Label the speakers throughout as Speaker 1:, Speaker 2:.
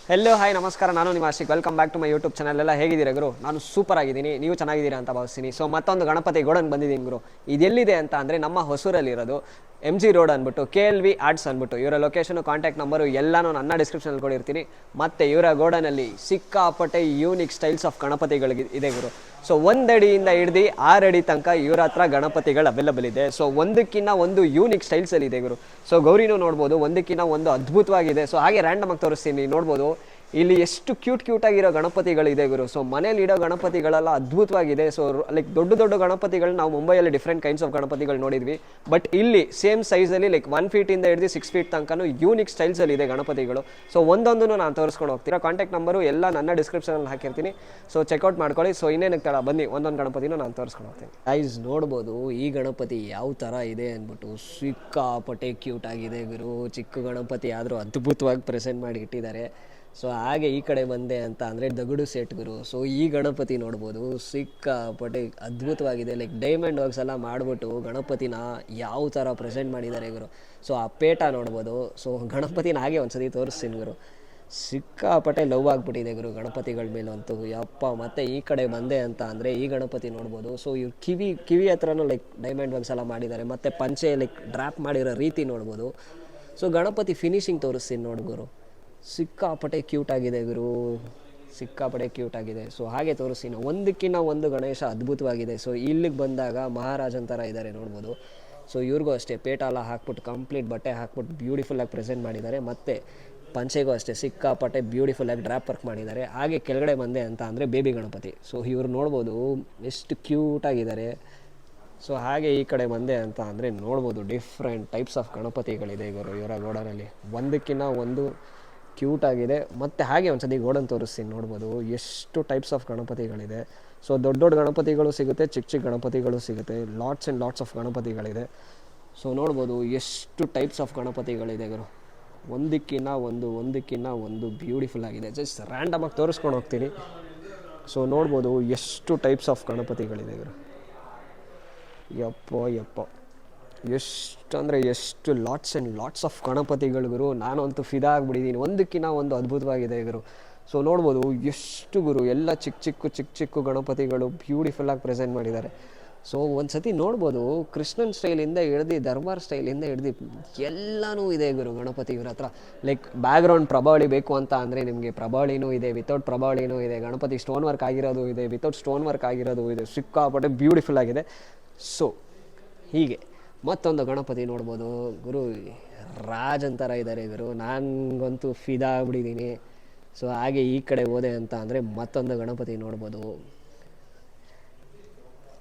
Speaker 1: Hello hi ನಮಸ್ಕಾರ, ನಾನು ನಿಮ್ಮ Ashiq. Welcome back to my YouTube channel. ಎಲ್ಲ ಹೇಗಿದ್ದೀರಾ ಗುರು? ನಾನು ಸೂಪರ್ ಆಗಿದ್ದೀನಿ, ನೀವು ಚೆನ್ನಾಗಿದ್ದೀರಾ ಅಂತ ಭಾವಿಸ್ತೀನಿ. ಸೊ ಮತ್ತೊಂದು ಗಣಪತಿ ಗೋಡನ್ ಬಂದಿದ್ದೀನಿ ಗುರು. ಇದೆಲ್ಲಿದೆ ಅಂತ ಅಂದರೆ ನಮ್ಮ ಹೊಸೂರಲ್ಲಿರೋದು MG ರೋಡ್ ಅಂದ್ಬಿಟ್ಟು KLV ಆರ್ಟ್ಸ್ ಅಂದ್ಬಿಟ್ಟು ಇವರ ಲೊಕೇಶನು, ಕಾಂಟ್ಯಾಕ್ಟ್ ನಂಬರು ಎಲ್ಲನೂ ನನ್ನ ಡಿಸ್ಕ್ರಿಪ್ಷನಲ್ಲಿ ಕೊಡಿರ್ತೀನಿ. ಮತ್ತು ಇವರ ಗೋಡನಲ್ಲಿ ಸಿಕ್ಕಾಪಟ್ಟೆ ಯೂನಿಕ್ ಸ್ಟೈಲ್ಸ್ ಆಫ್ ಗಣಪತಿಗಳಿಗೆ ಇದೆ ಗುರು. ಸೊ 1 ಅಡಿಯಿಂದ ಹಿಡ್ದು 6 ಅಡಿ ತನಕ ಇವರ ಹತ್ರ ಗಣಪತಿಗಳು ಅವೈಲಬಲ್ ಇದೆ. ಸೊ ಒಂದಕ್ಕಿಂತ ಒಂದು ಯೂನಿಕ್ ಸ್ಟೈಲ್ಸಲ್ಲಿ ಇದೆ ಗುರು. ಸೊ ಗೌರಿನೂ ನೋಡ್ಬೋದು, ಒಂದಕ್ಕಿಂತ ಒಂದು ಅದ್ಭುತವಾಗಿದೆ. ಸೊ ಹಾಗೆ ರ್ಯಾಂಡಮ್ ಆಗಿ ತೋರಿಸ್ತೀನಿ, ನೋಡ್ಬೋದು ಇಲ್ಲಿ ಎಷ್ಟು ಕ್ಯೂಟ್ ಆಗಿರೋ ಗಣಪತಿಗಳಿದೆ ಗುರು. ಸೊ ಮನೇಲಿ ಇಡೋ ಗಣಪತಿಗಳೆಲ್ಲ ಅದ್ಭುತವಾಗಿದೆ. ಸೊ ಲೈಕ್ ದೊಡ್ಡ ದೊಡ್ಡ ನಾವು ಮುಂಬೈಯಲ್ಲಿ ಡಿಫ್ರೆಂಟ್ ಕೈಂಡ್ಸ್ ಆಫ್ ಗಣಪತಿಗಳು ನೋಡಿದ್ವಿ. ಬಟ್ ಇಲ್ಲಿ ಸೇಮ್ ಸೈಜಲ್ಲಿ ಲೈಕ್ 1 ಫೀಟಿಂದ ಹಿಡಿದು 6 ಫೀಟ್ ತನಕ ಯೂನಿಕ್ ಸ್ಟೈಲ್ಸಲ್ಲಿ ಇದೆ ಗಣಪತಿಗಳು. ಸೊ ಒಂದೊಂದನ್ನು ನಾನು ತೋರಿಸ್ಕೊಂಡು ಹೋಗ್ತೀರಾ. ಕಾಂಟ್ಯಾಕ್ಟ್ ನಂಬರು ಎಲ್ಲ ನನ್ನ ಡಿಸ್ಕ್ರಿಪ್ಷನಲ್ಲಿ ಹಾಕಿರ್ತೀನಿ. ಸೊ ಚೆಕ್ಔಟ್ ಮಾಡ್ಕೊಳ್ಳಿ. ಸೊ ಇನ್ನೇನಕ್ಕೆ ತಡ, ಬನ್ನಿ ಒಂದೊಂದು ಗಣಪತಿನೂ ನಾನು ತೋರಿಸ್ಕೊಂಡು ಹೋಗ್ತೀನಿ. ಗೈಸ್ ನೋಡ್ಬೋದು ಈ ಗಣಪತಿ ಯಾವ ಥರ ಇದೆ ಅಂದ್ಬಿಟ್ಟು. ಸಿಕ್ಕಾಪಟ್ಟೆ ಕ್ಯೂಟ್ ಆಗಿದೆ ಗುರು. ಚಿಕ್ಕ ಗಣಪತಿ ಆದರೂ ಅದ್ಭುತವಾಗಿ ಪ್ರೆಸೆಂಟ್ ಮಾಡಿ ಇಟ್ಟಿದ್ದಾರೆ. ಸೊ ಹಾಗೆ ಈ ಕಡೆ ಬಂದೆ ಅಂತ ಅಂದರೆ ದಗಡು ಸೆಟ್ ಗುರು. ಸೊ ಈ ಗಣಪತಿ ನೋಡ್ಬೋದು, ಸಿಕ್ಕಾಪಟ್ಟೆ ಅದ್ಭುತವಾಗಿದೆ. ಲೈಕ್ ಡೈಮಂಡ್ ವರ್ಕ್ಸ್ ಎಲ್ಲ ಮಾಡಿಬಿಟ್ಟು ಗಣಪತಿನ ಯಾವ ಥರ ಪ್ರೆಸೆಂಟ್ ಮಾಡಿದ್ದಾರೆ ಗುರು. ಸೊ ಆ ಪೇಟ ನೋಡ್ಬೋದು. ಸೊ ಗಣಪತಿನ ಹಾಗೆ ಒಂದ್ಸತಿ ತೋರಿಸ್ತೀನಿ ಗುರು. ಸಿಕ್ಕಾಪಟ್ಟೆ ಲವ್ ಆಗಿಬಿಟ್ಟಿದೆ ಗುರು ಗಣಪತಿಗಳ ಮೇಲಂತೂ, ಯಪ್ಪ. ಮತ್ತು ಈ ಕಡೆ ಬಂದೆ ಅಂತ ಅಂದರೆ ಈ ಗಣಪತಿ ನೋಡ್ಬೋದು. ಸೊ ಇವ್ರು ಕಿವಿ ಹತ್ರನೂ ಲೈಕ್ ಡೈಮಂಡ್ ವರ್ಕ್ಸ್ ಎಲ್ಲ ಮಾಡಿದ್ದಾರೆ. ಮತ್ತು ಪಂಚೆ ಲೈಕ್ ಡ್ರಾಪ್ ಮಾಡಿರೋ ರೀತಿ ನೋಡ್ಬೋದು. ಸೊ ಗಣಪತಿ ಫಿನಿಶಿಂಗ್ ತೋರಿಸ್ತೀನಿ ನೋಡಿ ಗುರು. ಸಿಕ್ಕಾಪಟ್ಟೆ ಕ್ಯೂಟ್ ಆಗಿದೆ ಗುರು, ಸಿಕ್ಕಾಪಟ್ಟೆ ಕ್ಯೂಟ್ ಆಗಿದೆ. ಸೊ ಹಾಗೆ ತೋರಿಸ್ತೀನಿ, ಒಂದಕ್ಕಿಂತ ಒಂದು ಗಣೇಶ ಅದ್ಭುತವಾಗಿದೆ. ಸೊ ಇಲ್ಲಿಗೆ ಬಂದಾಗ ಮಹಾರಾಜನ್ ಥರ ಇದ್ದಾರೆ ನೋಡ್ಬೋದು. ಸೊ ಇವ್ರಿಗೂ ಅಷ್ಟೇ ಪೇಟ ಎಲ್ಲ ಹಾಕ್ಬಿಟ್ಟು ಕಂಪ್ಲೀಟ್ ಬಟ್ಟೆ ಹಾಕ್ಬಿಟ್ಟು ಬ್ಯೂಟಿಫುಲ್ಲಾಗಿ ಪ್ರೆಸೆಂಟ್ ಮಾಡಿದ್ದಾರೆ. ಮತ್ತು ಪಂಚೆಗೂ ಅಷ್ಟೇ ಸಿಕ್ಕಾಪಟ್ಟೆ ಬ್ಯೂಟಿಫುಲ್ಲಾಗಿ ಡ್ರಾಪ್ ವರ್ಕ್ ಮಾಡಿದ್ದಾರೆ. ಹಾಗೆ ಕೆಳಗಡೆ ಬಂದೆ ಅಂತ ಅಂದರೆ ಬೇಬಿ ಗಣಪತಿ. ಸೊ ಇವ್ರು ನೋಡ್ಬೋದು ಎಷ್ಟು ಕ್ಯೂಟಾಗಿದ್ದಾರೆ. ಸೊ ಹಾಗೆ ಈ ಕಡೆ ಬಂದೆ ಅಂತ ಅಂದರೆ ನೋಡ್ಬೋದು ಡಿಫ್ರೆಂಟ್ ಟೈಪ್ಸ್ ಆಫ್ ಗಣಪತಿಗಳಿದೆ ಇವರು ಇವರ ಗೋಡನಲ್ಲಿ. ಒಂದಕ್ಕಿಂತ ಒಂದು ಕ್ಯೂಟ್ ಆಗಿದೆ. ಮತ್ತು ಹಾಗೆ ಒಂದ್ಸತಿ ಗೋಡನ್ ತೋರಿಸ್ತೀನಿ, ನೋಡ್ಬೋದು ಎಷ್ಟು ಟೈಪ್ಸ್ ಆಫ್ ಗಣಪತಿಗಳಿದೆ. ಸೊ ದೊಡ್ಡ ಗಣಪತಿಗಳು ಸಿಗುತ್ತೆ, ಚಿಕ್ಕ ಗಣಪತಿಗಳು ಸಿಗುತ್ತೆ. ಲಾಟ್ಸ್ ಆ್ಯಂಡ್ ಲಾಟ್ಸ್ ಆಫ್ ಗಣಪತಿಗಳಿದೆ. ಸೊ ನೋಡ್ಬೋದು ಎಷ್ಟು ಟೈಪ್ಸ್ ಆಫ್ ಗಣಪತಿಗಳಿದೆ ಗುರು. ಒಂದಕ್ಕಿಂತ ಒಂದು ಬ್ಯೂಟಿಫುಲ್ ಆಗಿದೆ. ಜಸ್ಟ್ ರ್ಯಾಂಡಮಾಗಿ ತೋರಿಸ್ಕೊಂಡು ಹೋಗ್ತೀನಿ. ಸೊ ನೋಡ್ಬೋದು ಎಷ್ಟು ಟೈಪ್ಸ್ ಆಫ್ ಗಣಪತಿಗಳಿದೆ ಗುರು. ಯಪ್ಪ ಎಷ್ಟು ಲಾಟ್ಸ್ ಆ್ಯಂಡ್ ಲಾಟ್ಸ್ ಆಫ್ ಗಣಪತಿಗಳು ಗುರು. ನಾನಂತೂ ಫಿದಾ ಆಗಿಬಿಟ್ಟಿದ್ದೀನಿ. ಒಂದಕ್ಕಿಂತ ಒಂದು ಅದ್ಭುತವಾಗಿದೆ ಗುರು. ಸೊ ನೋಡ್ಬೋದು ಎಷ್ಟು ಗುರು, ಎಲ್ಲ ಚಿಕ್ಕ ಗಣಪತಿಗಳು ಬ್ಯೂಟಿಫುಲ್ಲಾಗಿ ಪ್ರೆಸೆಂಟ್ ಮಾಡಿದ್ದಾರೆ. ಸೊ ಒಂದು ಸತಿ ನೋಡ್ಬೋದು, ಕೃಷ್ಣನ್ ಸ್ಟೈಲಿಂದ ಹಿಡ್ದು ದರ್ಬಾರ್ ಸ್ಟೈಲಿಂದ ಹಿಡ್ದು ಎಲ್ಲನೂ ಇದೆ ಗುರು ಗಣಪತಿ ಇವ್ರ ಹತ್ರ. ಲೈಕ್ ಬ್ಯಾಕ್ಗ್ರೌಂಡ್ ಪ್ರಭಾವಳಿ ಬೇಕು ಅಂತ ಅಂದರೆ ನಿಮಗೆ ಪ್ರಭಾವಳಿನೂ ಇದೆ, ವಿತೌಟ್ ಪ್ರಭಾವಳಿನೂ ಇದೆ. ಗಣಪತಿ ಸ್ಟೋನ್ ವರ್ಕ್ ಆಗಿರೋದು ಇದೆ, ವಿತೌಟ್ ಸ್ಟೋನ್ ವರ್ಕ್ ಆಗಿರೋದು ಇದೆ. ಸಿಕ್ಕಾಪಟ್ಟೆ ಬ್ಯೂಟಿಫುಲ್ ಆಗಿದೆ. ಸೊ ಹೀಗೆ ಮತ್ತೊಂದು ಗಣಪತಿ ನೋಡ್ಬೋದು ಗುರು. ರಾಜನ್ ಥರ ಇದ್ದಾರೆ ಗುರು, ನನಗಂತೂ ಫಿದಾ ಆಗ್ಬಿಟ್ಟಿದ್ದೀನಿ. ಸೊ ಹಾಗೆ ಈ ಕಡೆ ಹೋದೆ ಅಂತ ಅಂದರೆ ಮತ್ತೊಂದು ಗಣಪತಿ ನೋಡ್ಬೋದು.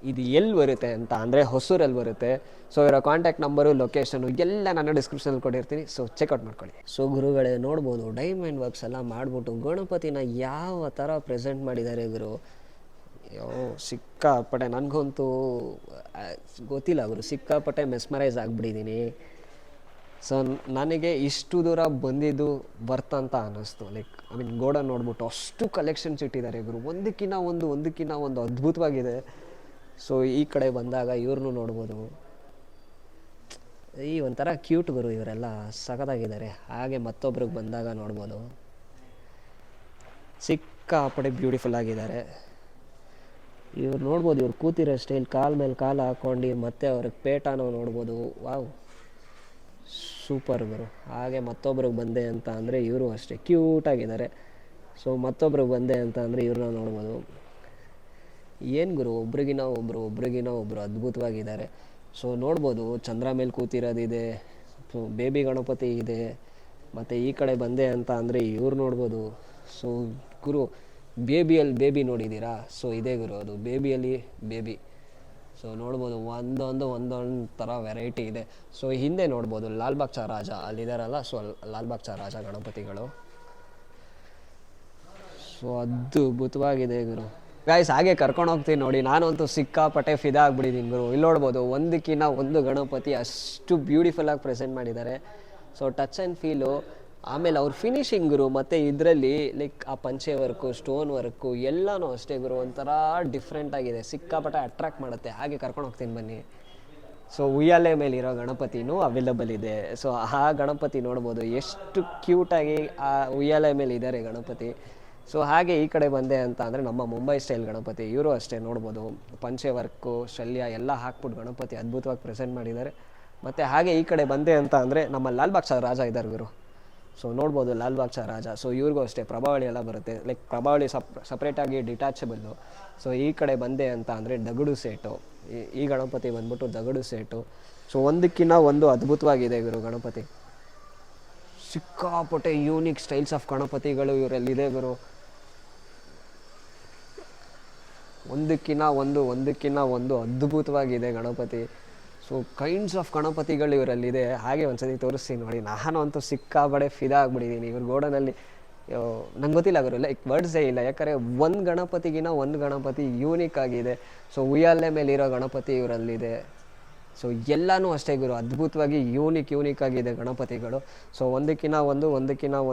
Speaker 1: ಇದು ಎಲ್ಲಿ ಬರುತ್ತೆ ಅಂತ ಅಂದರೆ ಹೊಸೂರಲ್ಲಿ ಬರುತ್ತೆ. ಸೊ ಇವರ ಕಾಂಟ್ಯಾಕ್ಟ್ ನಂಬರು, ಲೊಕೇಶನು ಎಲ್ಲ ನಾನು ಡಿಸ್ಕ್ರಿಪ್ಷನಲ್ಲಿ ಕೊಟ್ಟಿರ್ತೀನಿ. ಸೊ ಚೆಕ್ಔಟ್ ಮಾಡ್ಕೊಳ್ಳಿ. ಸೊ ಗುರುಗಳೇ ನೋಡ್ಬೋದು ಡೈಮಂಡ್ ವರ್ಕ್ಸ್ ಎಲ್ಲ ಮಾಡಿಬಿಟ್ಟು ಗಣಪತಿನ ಯಾವ ಥರ ಪ್ರೆಸೆಂಟ್ ಮಾಡಿದ್ದಾರೆ ಗುರು. ಸಿಕ್ಕಾಪಟ್ಟೆ, ನನಗಂತೂ ಗೊತ್ತಿಲ್ಲ ಗುರು, ಸಿಕ್ಕಾಪಟ್ಟೆ ಮೆಸ್ಮರೈಸ್ ಆಗಿಬಿಟ್ಟಿದ್ದೀನಿ. ಸೊ ನನಗೆ ಇಷ್ಟು ದೂರ ಬಂದಿದ್ದು ಅಂತ ಅನ್ನಿಸ್ತು. ಲೈಕ್ ಗೋಡನ್ ನೋಡ್ಬಿಟ್ಟು ಅಷ್ಟು ಕಲೆಕ್ಷನ್ಸ್ ಇಟ್ಟಿದ್ದಾರೆ ಗುರು. ಒಂದಕ್ಕಿಂತ ಒಂದು ಅದ್ಭುತವಾಗಿದೆ. ಸೊ ಈ ಕಡೆ ಬಂದಾಗ ಇವ್ರನ್ನೂ ನೋಡ್ಬೋದು. ಈ ಒಂಥರ ಕ್ಯೂಟ್ ಗುರು, ಇವರೆಲ್ಲ ಸಖತ್ತಾಗಿದ್ದಾರೆ. ಹಾಗೆ ಮತ್ತೊಬ್ರಿಗೆ ಬಂದಾಗ ನೋಡ್ಬೋದು, ಸಿಕ್ಕಾಪಟ್ಟೆ ಬ್ಯೂಟಿಫುಲ್ ಆಗಿದ್ದಾರೆ. ಇವ್ರು ನೋಡ್ಬೋದು, ಇವ್ರು ಕೂತಿರೋ ಸ್ಟೈಲ್, ಕಾಲ್ ಮೇಲೆ ಕಾಲು ಹಾಕ್ಕೊಂಡು ಮತ್ತೆ ಅವ್ರಿಗೆ ಪೇಟನೂ ನೋಡ್ಬೋದು. ವಾವ್, ಸೂಪರ್ ಗುರು. ಹಾಗೆ ಮತ್ತೊಬ್ರಿಗೆ ಬಂದೆ ಅಂತ ಅಂದರೆ ಇವರು ಅಷ್ಟೇ ಕ್ಯೂಟಾಗಿದ್ದಾರೆ. ಸೊ ಮತ್ತೊಬ್ರಿಗೆ ಬಂದೆ ಅಂತ ಅಂದರೆ ಇವ್ರನ್ನ ನೋಡ್ಬೋದು. ಏನು ಗುರು, ಒಬ್ರಿಗಿನ ಒಬ್ಬರು ಅದ್ಭುತವಾಗಿದ್ದಾರೆ. ಸೊ ನೋಡ್ಬೋದು ಚಂದ್ರ ಮೇಲೆ ಕೂತಿರೋದಿದೆ, ಸೊ ಬೇಬಿ ಗಣಪತಿ ಇದೆ. ಮತ್ತು ಈ ಕಡೆ ಬಂದೆ ಅಂತ ಅಂದರೆ ಇವ್ರು ನೋಡ್ಬೋದು. ಸೊ ಗುರು, ಬೇಬಿ ನೋಡಿದ್ದೀರಾ? ಸೊ ಇದೆ ಗುರು, ಅದು ಬೇಬಿಯಲ್ಲಿ ಬೇಬಿ. ಸೊ ನೋಡ್ಬೋದು ಒಂದೊಂದು ಥರ ವೆರೈಟಿ ಇದೆ. ಸೊ ಹಿಂದೆ ನೋಡ್ಬೋದು ಲಾಲ್ಬಾಗ್ ಚಾ ರಾಜ ಅಲ್ಲಿದ್ದಾರಲ್ಲ, ಸೊ ಲಾಲ್ಬಾಗ್ ಚಾ ರಾಜ ಗಣಪತಿಗಳು. ಸೊ ಅದ್ಭುತವಾಗಿದೆ ಗುರು. ಗಾಯ್ಸ್ ಹಾಗೆ ಕರ್ಕೊಂಡು ಹೋಗ್ತೀನಿ ನೋಡಿ. ನಾನಂತೂ ಸಿಕ್ಕಾಪಟ್ಟೆ ಫಿದಾ ಆಗಿಬಿಟ್ಟಿದ್ದೀನಿ ಗುರು. ಇಲ್ಲಿ ನೋಡ್ಬೋದು ಒಂದಕ್ಕಿಂತ ಒಂದು ಗಣಪತಿ ಅಷ್ಟು ಬ್ಯೂಟಿಫುಲ್ಲಾಗಿ ಪ್ರೆಸೆಂಟ್ ಮಾಡಿದ್ದಾರೆ. ಸೊ ಟಚ್ ಆ್ಯಂಡ್ ಫೀಲು, ಆಮೇಲೆ ಅವ್ರ ಫಿನಿಶಿಂಗ್ ಗುರು. ಮತ್ತು ಇದರಲ್ಲಿ ಲೈಕ್ ಆ ಪಂಚೆ ವರ್ಕು, ಸ್ಟೋನ್ ವರ್ಕು ಎಲ್ಲನೂ ಅಷ್ಟೇ ಗುರು, ಒಂಥರ ಡಿಫ್ರೆಂಟ್ ಆಗಿದೆ. ಸಿಕ್ಕಾಪಟ್ಟೆ ಅಟ್ರಾಕ್ಟ್ ಮಾಡುತ್ತೆ. ಹಾಗೆ ಕರ್ಕೊಂಡು ಹೋಗ್ತೀನಿ ಬನ್ನಿ. ಸೊ ಉಯ್ಯಾಲೆ ಮೇಲಿರೋ ಗಣಪತಿನೂ ಅವೈಲಬಲ್ ಇದೆ. ಸೊ ಆ ಗಣಪತಿ ನೋಡ್ಬೋದು ಎಷ್ಟು ಕ್ಯೂಟಾಗಿ ಆ ಉಯ್ಯಾಲೆ ಮೇಲೆ ಇದ್ದಾರೆ ಗಣಪತಿ. ಸೊ ಹಾಗೆ ಈ ಕಡೆ ಬಂದೆ ಅಂತ ಅಂದರೆ ನಮ್ಮ ಮುಂಬೈ ಸ್ಟೈಲ್ ಗಣಪತಿ, ಇವರು ಅಷ್ಟೇ ನೋಡ್ಬೋದು ಪಂಚೆ ವರ್ಕು ಶಲ್ಯ ಎಲ್ಲ ಹಾಕ್ಬಿಟ್ಟು ಗಣಪತಿ ಅದ್ಭುತವಾಗಿ ಪ್ರೆಸೆಂಟ್ ಮಾಡಿದ್ದಾರೆ. ಮತ್ತು ಹಾಗೆ ಈ ಕಡೆ ಬಂದೆ ಅಂತ ಅಂದರೆ ನಮ್ಮ ಲಾಲ್ಬಾಗ್ ಶಾ ರಾಜ ಇದ್ದಾರೆ ಇವರು. ಸೊ ನೋಡ್ಬೋದು ಲಾಲ್ಬಾಗ್ ಶಾ ರಾಜ. ಸೊ ಇವ್ರಿಗೂ ಅಷ್ಟೇ ಪ್ರಭಾವಳಿ ಎಲ್ಲ ಬರುತ್ತೆ, ಲೈಕ್ ಪ್ರಭಾವಳಿ ಸಪ್ರೇಟಾಗಿ ಡಿಟ್ಯಾಚಬಲ್ಲು. ಸೊ ಈ ಕಡೆ ಬಂದೆ ಅಂತ ಅಂದರೆ ದಗಡು ಸೇಟು, ಈ ಗಣಪತಿ ಬಂದ್ಬಿಟ್ಟು ದಗಡು ಸೇಟು. ಸೊ ಒಂದಕ್ಕಿಂತ ಒಂದು ಅದ್ಭುತವಾಗಿದೆ ಇವರು ಗಣಪತಿ. ಸಿಕ್ಕಾಪಟ್ಟೆ ಯೂನಿಕ್ ಸ್ಟೈಲ್ಸ್ ಆಫ್ ಗಣಪತಿಗಳು ಇವರಲ್ಲಿದೆ ಗುರು. ಒಂದಕ್ಕಿಂತ ಒಂದು ಅದ್ಭುತವಾಗಿದೆ ಗಣಪತಿ. ಸೊ ಕೈಂಡ್ಸ್ ಆಫ್ ಗಣಪತಿಗಳು ಇವರಲ್ಲಿದೆ. ಹಾಗೆ ಒಂದ್ಸತಿ ತೋರಿಸ್ತೀನಿ ನೋಡಿ. ನಾನು ಅಂತೂ ಸಿಕ್ಕಾಪಡೆ ಫಿದಾ ಆಗಿಬಿಟ್ಟಿದ್ದೀನಿ ಇವ್ರ ಗೋಡನಲ್ಲಿ. ನಂಗೆ ಗೊತ್ತಿಲ್ಲ ಗುರು, ಲೈಕ್ ವರ್ಡ್ಸೇ ಇಲ್ಲ. ಯಾಕಂದರೆ ಒಂದು ಗಣಪತಿ ಯೂನಿಕ್ ಆಗಿದೆ. ಸೊ ಉಯ್ಯಾಲೆ ಮೇಲಿರೋ ಗಣಪತಿ ಇವರಲ್ಲಿದೆ. ಸೊ ಎಲ್ಲನೂ ಅಷ್ಟೇ ಗುರು, ಅದ್ಭುತವಾಗಿ ಯೂನಿಕ್ ಆಗಿದೆ ಗಣಪತಿಗಳು. ಸೊ ಒಂದಕ್ಕಿಂತ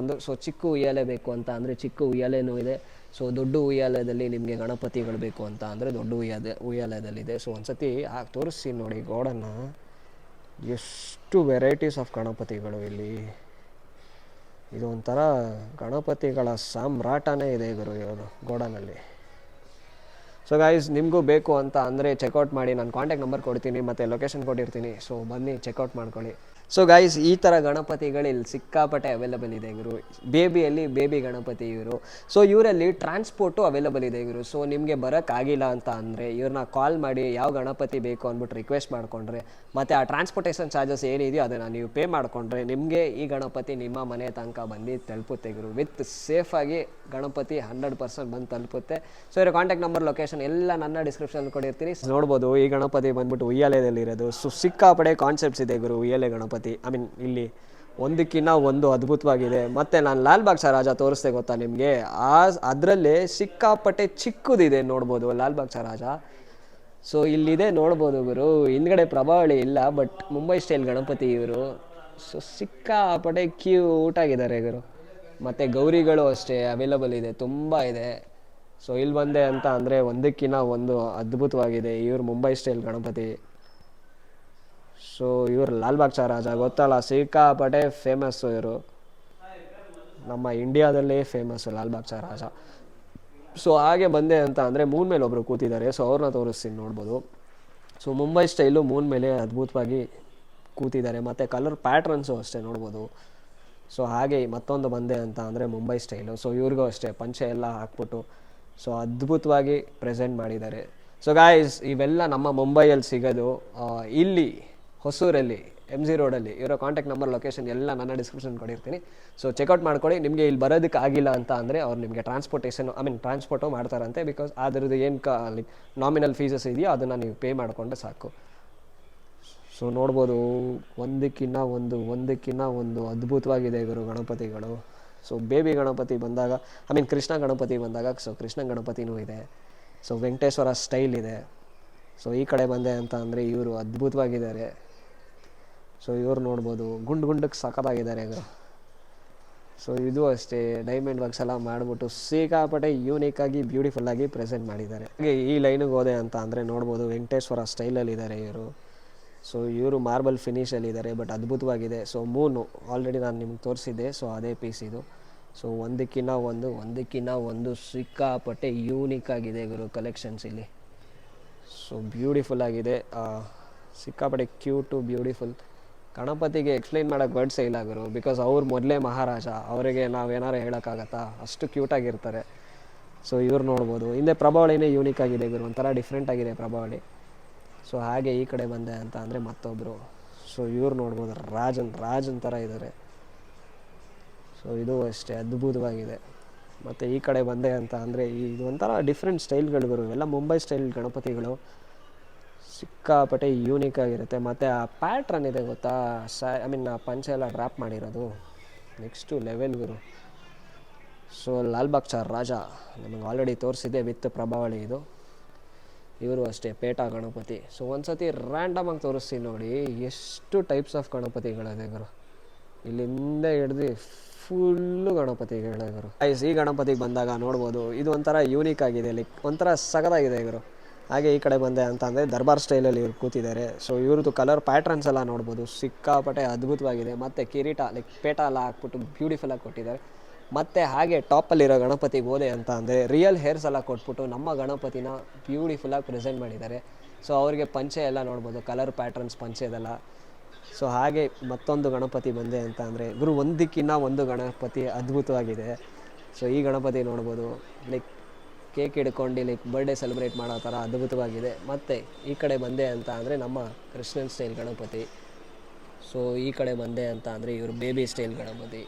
Speaker 1: ಒಂದು. ಸೊ ಚಿಕ್ಕ ಉಯ್ಯಾಲೆ ಬೇಕು ಅಂತ ಅಂದರೆ ಚಿಕ್ಕ ಉಯ್ಯಾಲೆನೂ ಇದೆ. ಸೊ ದೊಡ್ಡ ಉಯ್ಯಾಲದಲ್ಲಿ ನಿಮಗೆ ಗಣಪತಿಗಳು ಬೇಕು ಅಂತ ಅಂದರೆ ದೊಡ್ಡ ಉಯ್ಯಾಲದಲ್ಲಿದೆ. ಸೊ ಒಂದ್ಸತಿ ತೋರಿಸ್ತೀನಿ ನೋಡಿ ಗೋಡನ್ನು, ಎಷ್ಟು ವೆರೈಟೀಸ್ ಆಫ್ ಗಣಪತಿಗಳು ಇಲ್ಲಿ. ಇದು ಒಂಥರ ಗಣಪತಿಗಳ ಸಾಮ್ರಾಟನೇ ಇದೆ ಗುರು ಇವರು ಗೋಡನಲ್ಲಿ. ಸೊ ಗೈಸ್, ನಿಮಗೂ ಬೇಕು ಅಂತ ಅಂದರೆ ಚೆಕ್ಔಟ್ ಮಾಡಿ. ನಾನು ಕಾಂಟ್ಯಾಕ್ಟ್ ನಂಬರ್ ಕೊಡ್ತೀನಿ ಮತ್ತು ಲೊಕೇಶನ್ ಕೊಟ್ಟಿರ್ತೀನಿ. ಸೊ ಬನ್ನಿ ಚೆಕ್ಔಟ್ ಮಾಡ್ಕೊಳ್ಳಿ. ಸೊ ಗೈಸ್, ಈ ಥರ ಗಣಪತಿಗಳು ಇಲ್ಲಿ ಸಿಕ್ಕಾಪಟ್ಟೆ ಅವೈಲಬಲ್ ಇದೆ ಗುರು. ಬೇಬಿ ಗಣಪತಿ ಇವರು. ಸೊ ಇವರಲ್ಲಿ ಟ್ರಾನ್ಸ್ಪೋರ್ಟು ಅವೈಲಬಲ್ ಇದೆ ಗುರು. ಸೊ ನಿಮಗೆ ಬರೋಕ್ಕಾಗಿಲ್ಲ ಅಂತ ಅಂದರೆ ಇವ್ರನ್ನ ಕಾಲ್ ಮಾಡಿ ಯಾವ ಗಣಪತಿ ಬೇಕು ಅಂದ್ಬಿಟ್ಟು ರಿಕ್ವೆಸ್ಟ್ ಮಾಡಿಕೊಂಡ್ರೆ, ಮತ್ತು ಆ ಟ್ರಾನ್ಸ್ಪೋರ್ಟೇಷನ್ ಚಾರ್ಜಸ್ ಏನಿದೆಯೋ ಅದನ್ನು ನೀವು ಪೇ ಮಾಡಿಕೊಂಡ್ರೆ ನಿಮಗೆ ಈ ಗಣಪತಿ ನಿಮ್ಮ ಮನೆ ತನಕ ಬಂದು ತಲುಪುತ್ತೆ ಗುರು. ವಿತ್ ಸೇಫಾಗಿ ಗಣಪತಿ 100% ಬಂದು ತಲುಪುತ್ತೆ. ಸೊ ಇರೋ ಕಾಂಟ್ಯಾಕ್ಟ್ ನಂಬರ್, ಲೊಕೇಶನ್ ಎಲ್ಲ ನನ್ನ ಡಿಸ್ಕ್ರಿಪ್ಷನ್ ಕೊಡಿರ್ತೀನಿ. ನೋಡ್ಬೋದು ಈ ಗಣಪತಿ ಬಂದ್ಬಿಟ್ಟು ಉಯ್ಯಾಲೆದಲ್ಲಿರೋದು. ಸೊ ಸಿಕ್ಕಾಪಡೆ ಕಾನ್ಸೆಪ್ಟ್ಸ್ ಇದೆ ಗುರು ಉಯ್ಯಾಲೆ ಗಣಪತಿ. ಇಲ್ಲಿ ಒಂದಕ್ಕಿಂತ ಒಂದು ಅದ್ಭುತವಾಗಿದೆ. ಮತ್ತು ನಾನು ಲಾಲ್ಬಾಗ್ ಶಾ ರಾಜ ತೋರಿಸ್ದೆ ಗೊತ್ತಾ ನಿಮಗೆ, ಅದರಲ್ಲೇ ಸಿಕ್ಕಾಪಟ್ಟೆ ಚಿಕ್ಕದಿದೆ ನೋಡ್ಬೋದು ಲಾಲ್ಬಾಗ್ ಶಾ ರಾಜ. ಸೊ ಇಲ್ಲಿದೆ ನೋಡ್ಬೋದು ಗುರು. ಹಿಂದ್ಗಡೆ ಪ್ರಭಾವಳಿ ಇಲ್ಲ, ಬಟ್ ಮುಂಬೈ ಸ್ಟೈಲ್ ಗಣಪತಿ ಇವರು. ಸೊ ಸಿಕ್ಕಾಪಟ್ಟೆ ಕ್ಯೂಟಾಗಿದ್ದಾರೆ ಗುರು. ಮತ್ತು ಗೌರಿಗಳು ಅಷ್ಟೇ ಅವೈಲಬಲ್ ಇದೆ, ತುಂಬ ಇದೆ. ಸೊ ಇಲ್ಲಿ ಬಂದೆ ಅಂತ ಅಂದರೆ ಒಂದಕ್ಕಿಂತ ಒಂದು ಅದ್ಭುತವಾಗಿದೆ ಇವ್ರು ಮುಂಬೈ ಸ್ಟೈಲ್ ಗಣಪತಿ. ಸೊ ಇವರು ಲಾಲ್ಬಾಗ್ ಶಾ ರಾಜ ಗೊತ್ತಲ್ಲ, ಸಿಕ್ಕಾಪಟ್ಟೆ ಫೇಮಸ್ಸು ಇವರು. ನಮ್ಮ ಇಂಡಿಯಾದಲ್ಲೇ ಫೇಮಸ್ಸು ಲಾಲ್ಬಾಗ್ ಶಾ ರಾಜ. ಸೊ ಹಾಗೆ ಬಂದೆ ಅಂತ ಅಂದರೆ ಮೂನ್ ಮೇಲೆ ಒಬ್ಬರು ಕೂತಿದ್ದಾರೆ. ಸೊ ಅವ್ರನ್ನ ತೋರಿಸ್ತೀನಿ ನೋಡ್ಬೋದು. ಸೊ ಮುಂಬೈ ಸ್ಟೈಲು ಮೂನ್ ಮೇಲೆ ಅದ್ಭುತವಾಗಿ ಕೂತಿದ್ದಾರೆ. ಮತ್ತು ಕಲರ್ ಪ್ಯಾಟ್ರನ್ಸು ಅಷ್ಟೇ ನೋಡ್ಬೋದು. ಸೊ ಹಾಗೆ ಮತ್ತೊಂದು ಬಂದೆ ಅಂತ ಅಂದರೆ ಮುಂಬೈ ಸ್ಟೈಲು. ಸೊ ಇವ್ರಿಗೂ ಅಷ್ಟೇ ಪಂಚೆ ಎಲ್ಲ ಹಾಕ್ಬಿಟ್ಟು ಸೊ ಅದ್ಭುತವಾಗಿ ಪ್ರೆಸೆಂಟ್ ಮಾಡಿದ್ದಾರೆ. ಸೊ ಗಾಯ್ಸ್, ಇವೆಲ್ಲ ನಮ್ಮ ಮುಂಬೈಯಲ್ಲಿ ಸಿಗೋದು. ಇಲ್ಲಿ ಹೊಸೂರಲ್ಲಿ MG ರೋಡಲ್ಲಿ ಇವರ ಕಾಂಟ್ಯಾಕ್ಟ್ ನಂಬರ್, ಲೊಕೇಶನ್ ಎಲ್ಲ ನನ್ನ ಡಿಸ್ಕ್ರಿಪ್ಷನ್ ಕೊಡಿರ್ತೀನಿ. ಸೊ ಚೆಕ್ಔಟ್ ಮಾಡ್ಕೊಳ್ಳಿ. ನಿಮಗೆ ಇಲ್ಲಿ ಬರೋದಕ್ಕೆ ಆಗಿಲ್ಲ ಅಂತ ಅಂದರೆ ಅವ್ರು ನಿಮಗೆ ಟ್ರಾನ್ಸ್ಪೋರ್ಟು ಮಾಡ್ತಾರಂತೆ. ಬಿಕಾಸ್ ಅದರದ್ದು ಏನು ನಾಮಿನಲ್ ಫೀಸಸ್ ಇದೆಯೋ ಅದನ್ನು ನೀವು ಪೇ ಮಾಡಿಕೊಂಡ್ರೆ ಸಾಕು. ಸೊ ನೋಡ್ಬೋದು ಒಂದಕ್ಕಿಂತ ಒಂದು ಅದ್ಭುತವಾಗಿದೆ ಇವರು ಗಣಪತಿಗಳು. ಸೊ ಬೇಬಿ ಗಣಪತಿ ಬಂದಾಗ, ಕೃಷ್ಣ ಗಣಪತಿ ಬಂದಾಗ, ಸೊ ಕೃಷ್ಣ ಗಣಪತಿನೂ ಇದೆ. ಸೊ ವೆಂಕಟೇಶ್ವರ ಸ್ಟೈಲ್ ಇದೆ. ಸೊ ಈ ಕಡೆ ಬಂದೆ ಅಂತ ಅಂದರೆ ಇವರು ಅದ್ಭುತವಾಗಿದ್ದಾರೆ. ಸೊ ಇವ್ರು ನೋಡ್ಬೋದು ಗುಂಡಕ್ಕೆ ಸಖತ್ತಾಗಿದ್ದಾರೆ ಇವರು. ಸೊ ಇದು ಅಷ್ಟೇ ಡೈಮಂಡ್ ವರ್ಕ್ಸ್ ಎಲ್ಲ ಮಾಡಿಬಿಟ್ಟು ಸಿಕ್ಕಾಪಟ್ಟೆ ಯೂನಿಕಾಗಿ ಬ್ಯೂಟಿಫುಲ್ಲಾಗಿ ಪ್ರೆಸೆಂಟ್ ಮಾಡಿದ್ದಾರೆ. ಹಾಗೆ ಈ ಲೈನಿಗೆ ಹೋದೆ ಅಂತ ಅಂದರೆ ನೋಡ್ಬೋದು ವೆಂಕಟೇಶ್ವರ ಸ್ಟೈಲಲ್ಲಿದ್ದಾರೆ ಇವರು. ಸೊ ಇವರು ಮಾರ್ಬಲ್ ಫಿನಿಷಲ್ಲಿದ್ದಾರೆ, ಬಟ್ ಅದ್ಭುತವಾಗಿದೆ. ಸೊ ಮೂನು ಆಲ್ರೆಡಿ ನಾನು ನಿಮ್ಗೆ ತೋರಿಸಿದ್ದೆ. ಸೊ ಅದೇ ಪೀಸ್ ಇದು. ಸೊ ಒಂದಕ್ಕಿಂತ ಒಂದು ಸಿಕ್ಕಾಪಟ್ಟೆ ಯೂನಿಕ್ ಆಗಿದೆ ಗುರು ಕಲೆಕ್ಷನ್ಸ್ ಇಲ್ಲಿ. ಸೊ ಬ್ಯೂಟಿಫುಲ್ ಆಗಿದೆ, ಸಿಕ್ಕಾಪಟ್ಟೆ ಕ್ಯೂಟು ಬ್ಯೂಟಿಫುಲ್. ಗಣಪತಿಗೆ ಎಕ್ಸ್ಪ್ಲೈನ್ ಮಾಡೋಕ್ಕೆ ವರ್ಡ್ಸೇ ಇಲ್ಲ ಗುರು. ಬಿಕಾಸ್ ಅವ್ರು ಮೊದಲೇ ಮಹಾರಾಜ, ಅವರಿಗೆ ನಾವೇನಾರು ಹೇಳೋಕ್ಕಾಗತ್ತಾ, ಅಷ್ಟು ಕ್ಯೂಟಾಗಿರ್ತಾರೆ. ಸೊ ಇವ್ರು ನೋಡ್ಬೋದು ಹಿಂದೆ ಪ್ರಭಾವಳಿನೇ ಯೂನಿಕ್ ಆಗಿದೆ ಗುರು, ಒಂಥರ ಡಿಫ್ರೆಂಟ್ ಆಗಿದೆ ಪ್ರಭಾವಳಿ. ಸೊ ಹಾಗೆ ಈ ಕಡೆ ಬಂದೆ ಅಂತ ಅಂದರೆ ಮತ್ತೊಬ್ಬರು. ಸೊ ಇವ್ರು ನೋಡ್ಬೋದು ರಾಜನ್ ಥರ ಇದ್ದಾರೆ. ಸೊ ಇದು ಅಷ್ಟೇ ಅದ್ಭುತವಾಗಿದೆ. ಮತ್ತು ಈ ಕಡೆ ಬಂದೆ ಅಂತ ಅಂದರೆ ಇದು ಒಂಥರ ಡಿಫ್ರೆಂಟ್ ಸ್ಟೈಲ್ಗಳು ಗುರು. ಎಲ್ಲ ಮುಂಬೈ ಸ್ಟೈಲ್ ಗಣಪತಿಗಳು ಸಿಕ್ಕಾಪಟ್ಟೆ ಯೂನಿಕ್ ಆಗಿರುತ್ತೆ. ಮತ್ತು ಆ ಪ್ಯಾಟ್ರನ್ ಇದೆ ಗೊತ್ತಾ, ಆ ಪಂಚೆ ಎಲ್ಲ ಡ್ರಾಪ್ ಮಾಡಿರೋದು ನೆಕ್ಸ್ಟು ಲೆವೆಲ್ ಗುರು. ಸೊ ಲಾಲ್ಬಾಗ್ ಶಾ ರಾಜ ನಮಗೆ ಆಲ್ರೆಡಿ ತೋರಿಸಿದೆ ವಿತ್ ಪ್ರಭಾವಳಿ ಇದು. ಇವರು ಅಷ್ಟೇ ಪೇಟ ಗಣಪತಿ. ಸೊ ಒಂದು ಸತಿ ರ್ಯಾಂಡಮಾಗಿ ತೋರಿಸ್ತೀನಿ ನೋಡಿ ಎಷ್ಟು ಟೈಪ್ಸ್ ಆಫ್ ಗಣಪತಿಗಳಿದೆ ಗುರು. ಇಲ್ಲಿಂದ ಹಿಡ್ದು ಫುಲ್ಲು ಗಣಪತಿಗಳು ಗುರು. ಈ ಗಣಪತಿಗೆ ಬಂದಾಗ ನೋಡ್ಬೋದು ಇದು ಒಂಥರ ಯೂನಿಕ್ ಆಗಿದೆ, ಲೈಕ್ ಒಂಥರ ಸಗದಾಗಿದೆ ಗುರು. ಹಾಗೆ ಈ ಕಡೆ ಬಂದೆ ಅಂತ ಅಂದರೆ ದರ್ಬಾರ್ ಸ್ಟೈಲಲ್ಲಿ ಇವ್ರು ಕೂತಿದ್ದಾರೆ. ಸೊ ಇವ್ರದ್ದು ಕಲರ್ ಪ್ಯಾಟ್ರನ್ಸ್ ಎಲ್ಲ ನೋಡ್ಬೋದು, ಸಿಕ್ಕಾಪಟ್ಟೆ ಅದ್ಭುತವಾಗಿದೆ. ಮತ್ತು ಕಿರೀಟ ಲೈಕ್ ಪೇಟ ಎಲ್ಲ ಹಾಕ್ಬಿಟ್ಟು ಬ್ಯೂಟಿಫುಲ್ಲಾಗಿ ಕೊಟ್ಟಿದ್ದಾರೆ. ಮತ್ತು ಹಾಗೆ ಟಾಪಲ್ಲಿರೋ ಗಣಪತಿಗೆ ಹೋದೆ ಅಂತ ಅಂದರೆ ರಿಯಲ್ ಹೇರ್ಸ್ ಎಲ್ಲ ಕೊಟ್ಬಿಟ್ಟು ನಮ್ಮ ಗಣಪತಿನ ಬ್ಯೂಟಿಫುಲ್ಲಾಗಿ ಪ್ರೆಸೆಂಟ್ ಮಾಡಿದ್ದಾರೆ. ಸೊ ಅವ್ರಿಗೆ ಪಂಚೆ ಎಲ್ಲ ನೋಡ್ಬೋದು, ಕಲರ್ ಪ್ಯಾಟ್ರನ್ಸ್ ಪಂಚೆದೆಲ್ಲ. ಸೊ ಹಾಗೆ ಮತ್ತೊಂದು ಗಣಪತಿ ಬಂದೆ ಅಂತ ಅಂದರೆ ಗುರು ಒಂದಕ್ಕಿಂತ ಒಂದು ಗಣಪತಿ ಅದ್ಭುತವಾಗಿದೆ. ಸೊ ಈ ಗಣಪತಿ ನೋಡ್ಬೋದು, ಲೈಕ್ ಕೇಕ್ ಹಿಡ್ಕೊಂಡು ಲೈಕ್ ಬರ್ಡೇ ಸೆಲೆಬ್ರೇಟ್ ಮಾಡೋ ಥರ ಅದ್ಭುತವಾಗಿದೆ. ಮತ್ತು ಈ ಕಡೆ ಬಂದೆ ಅಂತ ಅಂದರೆ ನಮ್ಮ ಕ್ರಿಶ್ಚಿಯನ್ ಸ್ಟೈಲ್ ಗಣಪತಿ. ಸೊ ಈ ಕಡೆ ಬಂದೆ ಅಂತ ಅಂದರೆ ಇವರು ಬೇಬಿ ಸ್ಟೈಲ್ ಗಣಪತಿ.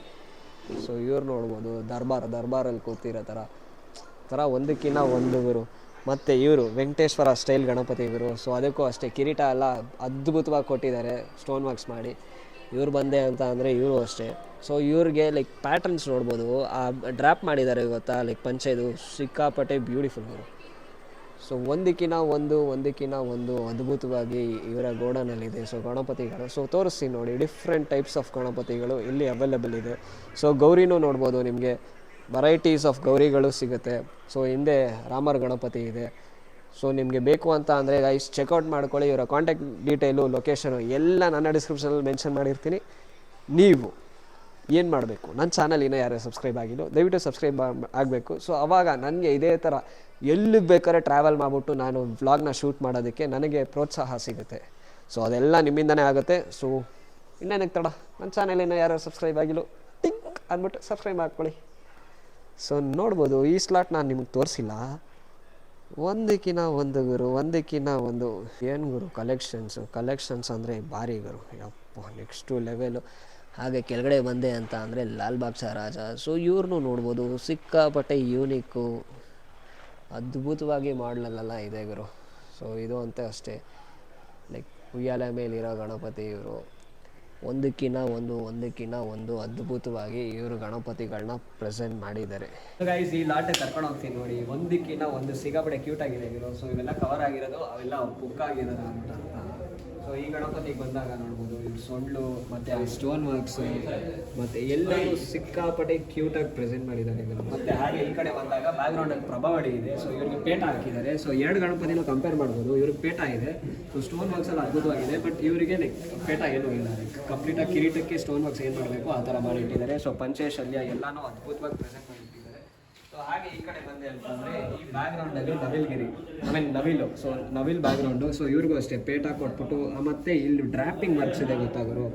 Speaker 1: ಸೊ ಇವ್ರು ನೋಡ್ಬೋದು ದರ್ಬಾರಲ್ಲಿ ಕೂತಿರೋ ಥರ ಒಂದಕ್ಕಿಂತ ಒಂದು ಗುರು. ಮತ್ತು ಇವರು ವೆಂಕಟೇಶ್ವರ ಸ್ಟೈಲ್ ಗಣಪತಿ ಇವರು. ಸೊ ಅದಕ್ಕೂ ಅಷ್ಟೇ ಕಿರೀಟ ಎಲ್ಲ ಅದ್ಭುತವಾಗಿ ಕೊಟ್ಟಿದ್ದಾರೆ ಸ್ಟೋನ್ ವರ್ಕ್ಸ್ ಮಾಡಿ. ಇವ್ರು ಬಂದೆ ಅಂತ ಅಂದರೆ ಇವರು ಅಷ್ಟೇ. ಸೊ ಇವ್ರಿಗೆ ಲೈಕ್ ಪ್ಯಾಟರ್ನ್ಸ್ ನೋಡ್ಬೋದು, ಆ ಡ್ರಾಪ್ ಮಾಡಿದ್ದಾರೆ ಗೊತ್ತಾ, ಲೈಕ್ ಪಂಚೆದು ಸಿಕ್ಕಾಪಟ್ಟೆ ಬ್ಯೂಟಿಫುಲ್ ಇವರು. ಸೊ ಒಂದಕ್ಕಿಂತ ಒಂದು ಅದ್ಭುತವಾಗಿ ಇವರ ಗೋಡನಲ್ಲಿದೆ. ಸೊ ಗಣಪತಿಗಳು ಸೊ ತೋರಿಸ್ತೀನಿ ನೋಡಿ, ಡಿಫ್ರೆಂಟ್ ಟೈಪ್ಸ್ ಆಫ್ ಗಣಪತಿಗಳು ಇಲ್ಲಿ ಅವೈಲೇಬಲ್ ಇದೆ. ಸೊ ಗೌರಿನೂ ನೋಡ್ಬೋದು, ನಿಮಗೆ ವೆರೈಟೀಸ್ ಆಫ್ ಗೌರಿಗಳು ಸಿಗುತ್ತೆ. ಸೊ ಹಿಂದೆ ರಾಮರ್ ಗಣಪತಿ ಇದೆ. ಸೊ ನಿಮಗೆ ಬೇಕು ಅಂತ ಅಂದರೆ ಗೈಸ್ ಚೆಕ್ಔಟ್ ಮಾಡ್ಕೊಳ್ಳಿ. ಇವರ ಕಾಂಟ್ಯಾಕ್ಟ್ ಡೀಟೇಲು, ಲೊಕೇಶನು ಎಲ್ಲ ನನ್ನ ಡಿಸ್ಕ್ರಿಪ್ಷನಲ್ಲಿ ಮೆನ್ಷನ್ ಮಾಡಿರ್ತೀನಿ. ನೀವು ಏನು ಮಾಡಬೇಕು, ನನ್ನ ಚಾನಲ್ ಇನ್ನೂ ಯಾರು ಸಬ್ಸ್ಕ್ರೈಬ್ ಆಗಿಲ್ಲ, ದಯವಿಟ್ಟು ಸಬ್ಸ್ಕ್ರೈಬ್ ಆಗಬೇಕು. ಸೊ ಆವಾಗ ನನಗೆ ಇದೇ ಥರ ಎಲ್ಲಿಗೆ ಬೇಕಾದ್ರೆ ಟ್ರಾವೆಲ್ ಮಾಡಿಬಿಟ್ಟು ನಾನು ವ್ಲಾಗ್ನ ಶೂಟ್ ಮಾಡೋದಕ್ಕೆ ನನಗೆ ಪ್ರೋತ್ಸಾಹ ಸಿಗುತ್ತೆ. ಸೊ ಅದೆಲ್ಲ ನಿಮ್ಮಿಂದನೇ ಆಗುತ್ತೆ. ಸೊ ಇನ್ನೇನಕ್ಕೆ ತಡ, ನನ್ನ ಚಾನಲ್ ಇನ್ನೂ ಯಾರು ಸಬ್ಸ್ಕ್ರೈಬ್ ಆಗಿಲ್ಲ ಟಿಂಕ್ ಅಂದ್ಬಿಟ್ಟು ಸಬ್ಸ್ಕ್ರೈಬ್ ಮಾಡ್ಕೊಳ್ಳಿ. ಸೊ ನೋಡ್ಬೋದು, ಈ ಸ್ಲಾಟ್ ನಾನು ನಿಮಗೆ ತೋರಿಸಿಲ್ಲ. ಒಂದಕ್ಕಿಂತ ಒಂದು ಗುರು, ಒಂದಕ್ಕಿಂತ ಒಂದು ಏನು ಗುರು ಕಲೆಕ್ಷನ್ಸ್ ಅಂದರೆ ಭಾರಿ ಗುರು, ಯಪ್ಪ ನೆಕ್ಸ್ಟು ಲೆವೆಲು. ಹಾಗೆ ಕೆಳಗಡೆ ಬಂದೆ ಅಂತ ಅಂದರೆ ಲಾಲ್ಬಾಗ್ ಷಾ ರಾಜ. ಸೊ ಇವ್ರನ್ನೂ ನೋಡ್ಬೋದು, ಸಿಕ್ಕಾಪಟ್ಟೆ ಯೂನಿಕ್ಕು ಅದ್ಭುತವಾಗಿ ಮಾಡಲಲ್ಲ ಇದೆ ಗುರು. ಸೊ ಇದು ಅಂತ ಅಷ್ಟೇ, ಲೈಕ್ ಉಯ್ಯಾಲೆ ಮೇಲಿರೋ ಗಣಪತಿ ಇವರು. ಒಂದಕ್ಕಿಂತ ಒಂದು ಅದ್ಭುತವಾಗಿ ಇವರು ಗಣಪತಿಗಳನ್ನ ಪ್ರೆಸೆಂಟ್ ಮಾಡಿದ್ದಾರೆ. ಗೈಸ್ ಈ ಲಾಟೆ ಕರ್ಕೊಂಡು ಹೋಗ್ತೀನಿ ನೋಡಿ, ಒಂದಕ್ಕಿಂತ ಒಂದು ಸಿಕ್ಕಾಪಟ್ಟೆ ಕ್ಯೂಟ್ ಆಗಿದೆ ಇವರು. ಸೊ ಇವೆಲ್ಲ ಕವರ್ ಆಗಿರೋದು, ಅವೆಲ್ಲ ಬುಕ್ ಆಗಿರೋದು ಅಂತ. ಸೊ ಈ ಗಣಪತಿಗೆ ಬಂದಾಗ ನೋಡ್ಬೋದು, ಇವ್ರು ಸೊಂಡ್ಲು ಮತ್ತು ಆ ಸ್ಟೋನ್ ವರ್ಕ್ಸ್ ಮತ್ತು ಎಲ್ಲರೂ ಸಿಕ್ಕಾಪಟ್ಟೆ ಕ್ಯೂಟಾಗಿ ಪ್ರೆಸೆಂಟ್ ಮಾಡಿದ್ದಾರೆ ಇವರು. ಮತ್ತು ಹಾಗೆ ಈ ಕಡೆ ಬಂದಾಗ ಬ್ಯಾಕ್ಗ್ರೌಂಡಲ್ಲಿ ಪ್ರಭಾವಳಿ ಇದೆ. ಸೊ ಇವ್ರಿಗೆ ಪೇಟ ಹಾಕಿದ್ದಾರೆ. ಸೊ ಎರಡು ಗಣಪತಿನೂ ಕಂಪೇರ್ ಮಾಡ್ಬೋದು. ಇವ್ರಿಗೆ ಪೇಟ ಇದೆ, ಸೊ ಸ್ಟೋನ್ ವರ್ಕ್ಸ್ ಎಲ್ಲ ಅದ್ಭುತವಾಗಿದೆ. ಬಟ್ ಇವರಿಗೆ ಲೈಕ್ ಪೇಟ ಏನೂ ಇಲ್ಲ, ಲೈಕ್ ಕಂಪ್ಲೀಟಾಗಿ ಕಿರೀಟಕ್ಕೆ ಸ್ಟೋನ್ ವರ್ಕ್ಸ್ ಏನು ಮಾಡಬೇಕು ಆ ಥರ ಮಾಡಿಟ್ಟಿದ್ದಾರೆ. ಸೊ ಪಂಚೆ ಶಲ್ಯ ಎಲ್ಲನೂ ಅದ್ಭುತವಾಗಿ ಪ್ರೆಸೆಂಟ್ ಮಾಡಿಟ್ಟಿದ್ದಾರೆ. ಸೊ ಹಾಗೆ ಈ ಕಡೆ ಬಂದೆ ಅಂತಂದರೆ ಈ ಬ್ಯಾಕ್ಗ್ರೌಂಡಲ್ಲಿ ನವಿಲು. So ನವಿಲ್ background. ಸೊ ಇವ್ರಿಗೂ ಅಷ್ಟೇ ಪೇಟ ಕೊಟ್ಬಿಟ್ಟು, ಮತ್ತು ಇಲ್ಲಿ ಡ್ರಾಪಿಂಗ್ ವರ್ಕ್ಸ್ ಇದೆ ಗೊತ್ತಾಗರು,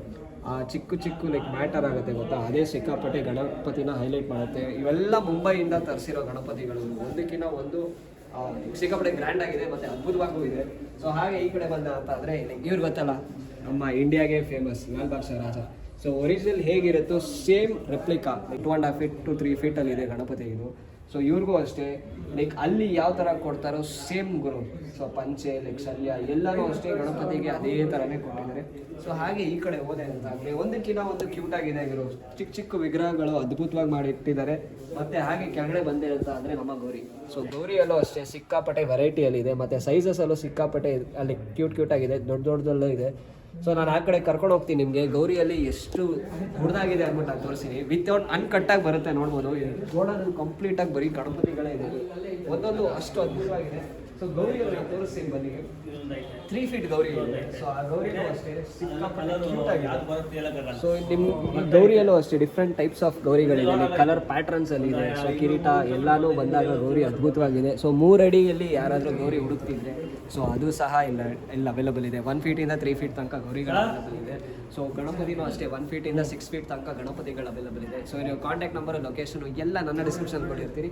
Speaker 1: ಆ ಚಿಕ್ಕ ಲೈಕ್ ಮ್ಯಾಟರ್ ಆಗುತ್ತೆ ಗೊತ್ತಾ, ಅದೇ ಸಿಕ್ಕಾಪಟ್ಟೆ ಗಣಪತಿನ ಹೈಲೈಟ್ ಮಾಡುತ್ತೆ. ಇವೆಲ್ಲ ಮುಂಬೈಯಿಂದ ತರಿಸಿರೋ ಗಣಪತಿಗಳು, ಒಂದಕ್ಕಿಂತ ಒಂದು ಸಿಕ್ಕಾಪಟ್ಟೆ ಗ್ರ್ಯಾಂಡ್ ಆಗಿದೆ ಮತ್ತು ಅದ್ಭುತವಾಗೂ ಇದೆ. ಸೊ ಹಾಗೆ ಈ ಕಡೆ ಬಂದ ಅಂತ ಅಂದರೆ ಇವ್ರು ಗೊತ್ತಲ್ಲ, ನಮ್ಮ ಇಂಡಿಯಾಗೆ ಫೇಮಸ್ ಲಾಲ್ಬಾಗ್ ಷಾ ರಾಜ. ಸೊ ಒರಿಜಿನಲ್ ಹೇಗಿರುತ್ತೋ same replica, like 2.5 feet to 3 feet ಇದೆ ಗಣಪತಿ ಇದು. ಸೊ ಇವ್ರಿಗೂ ಅಷ್ಟೇ ಲೈಕ್ ಅಲ್ಲಿ ಯಾವ ಥರ ಕೊಡ್ತಾರೋ ಸೇಮ್ ಗುರು. ಸೊ ಪಂಚೆ ಲೈಕ್ ಶಲ್ಯ ಎಲ್ಲರೂ ಅಷ್ಟೇ ಗಣಪತಿಗೆ ಅದೇ ಥರನೇ ಕೊಟ್ಟಿದ್ದಾರೆ. ಸೊ ಹಾಗೆ ಈ ಕಡೆ ಹೋದೆ ಅಂತ ಅಂದರೆ ಒಂದಕ್ಕಿಂತ ಒಂದು ಕ್ಯೂಟಾಗಿದೆ ಗುರು. ಚಿಕ್ಕ ವಿಗ್ರಹಗಳು ಅದ್ಭುತವಾಗಿ ಮಾಡಿಟ್ಟಿದ್ದಾರೆ. ಮತ್ತು ಹಾಗೆ ಕೆಳಗಡೆ ಬಂದೆ ಅಂತ ಅಂದರೆ ನಮ್ಮ ಗೌರಿ. ಸೊ ಗೌರಿಯಲ್ಲೂ ಅಷ್ಟೇ ಸಿಕ್ಕಾಪಟ್ಟೆ ವೆರೈಟಿಯಲ್ಲಿದೆ, ಮತ್ತು ಸೈಜಸಲ್ಲೂ ಸಿಕ್ಕಾಪಟ್ಟೆ ಅಲ್ಲಿ ಕ್ಯೂಟಾಗಿದೆ, ದೊಡ್ಡದಲ್ಲೂ ಇದೆ. ಸೊ ನಾನು ಆ ಕಡೆ ಕರ್ಕೊಂಡು ಹೋಗ್ತೀನಿ ನಿಮಗೆ. ಗೌರಿಯಲ್ಲಿ ಎಷ್ಟು ಹುಡ್ದಾಗಿದೆ ಅಂದ್ಬಿಟ್ಟು ನಾನು ತೋರಿಸ್ತೀನಿ. ವಿತೌಟ್ ಅನ್ಕಟ್ಟಾಗಿ ಬರುತ್ತೆ ನೋಡ್ಬೋದು. ಗೋಡಲ್ಲಿ ಕಂಪ್ಲೀಟಾಗಿ ಬರೀ ಗಣಪತಿಗಳೇ ಇದೆ, ಒಂದೊಂದು ಅಷ್ಟು ಅದ್ಭುತವಾಗಿದೆ. ಸೊ ಗೌರಿಯಲ್ಲಿ ನಾನು ತೋರಿಸ್ತೀನಿ ಬನ್ನಿ. 3 feet ಗೌರಿ ಇದೆ. ಸೊ ಆ ಗೌರಿಯಲ್ಲೂ ಅಷ್ಟೇ ಸಿಕ್ಕಾಪಟ್ಟೆ. ಸೊ ನಿಮ್ಮ ಗೌರಿಯಲ್ಲೂ ಅಷ್ಟೇ ಡಿಫ್ರೆಂಟ್ ಟೈಪ್ಸ್ ಆಫ್ ಗೌರಿಗಳಿದೆ, ಕಲರ್ ಪ್ಯಾಟ್ರನ್ಸಲ್ಲಿ ಇದೆ. ಸೊ ಕಿರೀಟ ಎಲ್ಲನೂ ಬಂದಾಗ ಗೌರಿ ಅದ್ಭುತವಾಗಿದೆ. ಸೊ 3 ಅಡಿಯಲ್ಲಿ ಯಾರಾದರೂ ಗೌರಿ ಹುಡುಕ್ತಿದ್ರೆ ಸೊ ಅದು ಸಹ ಇಲ್ಲ ಅವೈಲಬಲ್ ಇದೆ. 1 feet ಇಂದ 3 feet ತನಕ ಗೌರಿಗಳು ಅವೈಲಬಲ್ ಇದೆ. ಸೊ ಗಣಪತಿನೂ ಅಷ್ಟೇ 1 feet ಇಂದ 6 feet ತನಕ ಗಣಪತಿಗಳು ಅವೈಲಬಲ್ ಇದೆ. ಸೊ ನೀವು ಕಾಂಟ್ಯಾಕ್ಟ್ ನಂಬರ್, ಲೊಕೇಶನು ಎಲ್ಲ ನನ್ನ ಡಿಸ್ಕ್ರಿಪ್ಷನ್ ಕೊಟ್ಟಿರ್ತೀರಿ.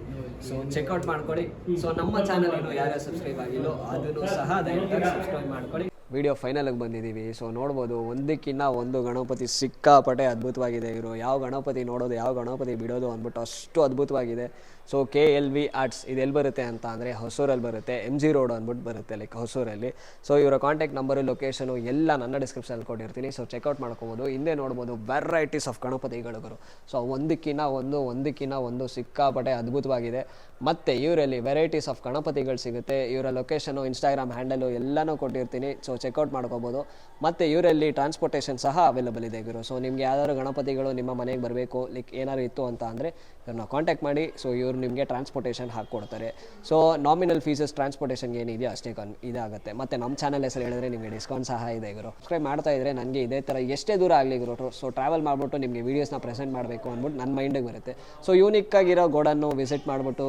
Speaker 1: ಸೊ ಚೆಕ್ಔಟ್ ಮಾಡ್ಕೊಳ್ಳಿ. ಸೊ ನಮ್ಮ ಚಾನಲ್ ಯಾರ್ಯಾರು ಸಬ್ಸ್ಕ್ರೈಬ್ ಆಗಿಲ್ಲೋ ಅದನ್ನು ಸಹ ದಯವಿಟ್ಟು ಸಬ್ಸ್ಕ್ರೈಬ್ ಮಾಡ್ಕೊಳ್ಳಿ. ವಿಡಿಯೋ ಫೈನಲ್ಗೆ ಬಂದಿದ್ದೀವಿ. ಸೊ ನೋಡ್ಬೋದು, ಒಂದಕ್ಕಿಂತ ಒಂದು ಗಣಪತಿ ಸಿಕ್ಕಾಪಟ್ಟೆ ಅದ್ಭುತವಾಗಿದೆ ಇವರು. ಯಾವ ಗಣಪತಿ ನೋಡೋದು, ಯಾವ ಗಣಪತಿ ಬಿಡೋದು ಅಂದ್ಬಿಟ್ಟು ಅಷ್ಟು ಅದ್ಭುತವಾಗಿದೆ. ಸೊ KLV ಆರ್ಟ್ಸ್ ಇದು ಎಲ್ಲಿ ಬರುತ್ತೆ ಅಂತ ಅಂದರೆ ಹೊಸೂರಲ್ಲಿ ಬರುತ್ತೆ, MG ರೋಡ್ ಅಂದ್ಬಿಟ್ಟು ಬರುತ್ತೆ ಲೈಕ್ ಹೊಸೂರಲ್ಲಿ. ಸೊ ಇವರ ಕಾಂಟ್ಯಾಕ್ಟ್ ನಂಬರು, ಲೊಕೇಶನು ಎಲ್ಲ ನನ್ನ ಡಿಸ್ಕ್ರಿಪ್ಷನಲ್ಲಿ ಕೊಟ್ಟಿರ್ತೀನಿ. ಸೊ ಚೆಕ್ಔಟ್ ಮಾಡ್ಕೊಬೋದು. ಹಿಂದೆ ನೋಡ್ಬೋದು ವೆರೈಟೀಸ್ ಆಫ್ ಗಣಪತಿಗಳು. ಸೊ ಒಂದಕ್ಕಿಂತ ಒಂದು ಸಿಕ್ಕಾಪಟ್ಟೆ ಅದ್ಭುತವಾಗಿದೆ. ಮತ್ತು ಇವರಲ್ಲಿ ವೆರೈಟೀಸ್ ಆಫ್ ಗಣಪತಿಗಳು ಸಿಗುತ್ತೆ. ಇವರ ಲೊಕೇಶನು, ಇನ್ಸ್ಟಾಗ್ರಾಮ್ ಹ್ಯಾಂಡಲು ಎಲ್ಲನೂ ಕೊಟ್ಟಿರ್ತೀನಿ. ಸೊ ಚೆಕ್ಔಟ್ ಮಾಡ್ಕೋಬೋದು. ಮತ್ತು ಇವರಲ್ಲಿ ಟ್ರಾನ್ಸ್ಪೋರ್ಟೇಷನ್ ಸಹ ಅವೈಲಬಲ್ ಇದೆ ಗುರು. ಸೊ ನಿಮಗೆ ಯಾವ್ದಾದ್ರು ಗಣಪತಿಗಳು ನಿಮ್ಮ ಮನೆಗೆ ಬರಬೇಕು ಲೈಕ್ ಏನಾದ್ರು ಇತ್ತು ಅಂತ ಅಂದರೆ ಇವ್ರನ್ನ ಕಾಂಟ್ಯಾಕ್ಟ್ ಮಾಡಿ. ಸೊ ಇವ್ರು ನಿಮಗೆ ಟ್ರಾನ್ಸ್ಪೋರ್ಟೇಷನ್ ಹಾಕ್ಕೊಡ್ತಾರೆ. ಸೊ ನಾಮಿನಲ್ ಫೀಸಸ್ ಟ್ರಾನ್ಸ್ಪೋರ್ಟೇಷನ್ಗೆ ಏನಿದೆಯೋ ಅಷ್ಟೇ ಇದಾಗುತ್ತೆ. ಮತ್ತು ನಮ್ಮ ಚಾನಲ್ ಹೆಸರು ಹೇಳಿದ್ರೆ ನಿಮಗೆ ಡಿಸ್ಕೌಂಟ್ ಸಹ ಇದೆ ಗುರು. ಸಬ್ಸ್ಕ್ರೈಬ್ ಮಾಡ್ತಾ ಇದ್ದರೆ ನನಗೆ ಇದೇ ಥರ ಎಷ್ಟೇ ದೂರ ಆಗಲಿ ಗುರು, ಸೊ ಟ್ರಾವೆಲ್ ಮಾಡಿಬಿಟ್ಟು ನಿಮಗೆ ವೀಡಿಯೋಸ್ನ ಪ್ರೆಸೆಂಟ್ ಮಾಡಬೇಕು ಅಂದ್ಬಿಟ್ಟು ನನ್ನ ಮೈಂಡಿಗೆ ಬರುತ್ತೆ. ಸೊ ಯೂನಿಕ್ಕಾಗಿರೋ ಗೋಡನ್ನು ವಿಸಿಟ್ ಮಾಡಿಬಿಟ್ಟು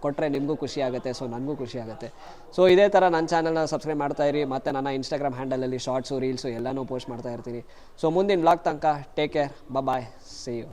Speaker 1: ಕೊಟ್ಟರೆ ನಿಮಗೂ ಖುಷಿ ಆಗುತ್ತೆ, ಸೊ ನನಗೂ ಖುಷಿ ಆಗುತ್ತೆ. ಸೊ ಇದೇ ಥರ ನನ್ನ ಚಾನಲ್ನ ಸಬ್ಸ್ಕ್ರೈಬ್ ಮಾಡ್ತಾ ಇರಿ. ಮತ್ತು ನನ್ನ ಇನ್ಸ್ಟಾಗ್ರಾಮ್ ಹ್ಯಾಂಡಲಲ್ಲಿ ಶಾರ್ಟ್ಸು ರೀಲ್ಸು ಎಲ್ಲನೂ ಪೋಸ್ಟ್ ಮಾಡ್ತಾ ಇರ್ತೀನಿ. ಸೊ ಮುಂದಿನ ವ್ಲಾಗ್ ತನಕ take care, bye, see you.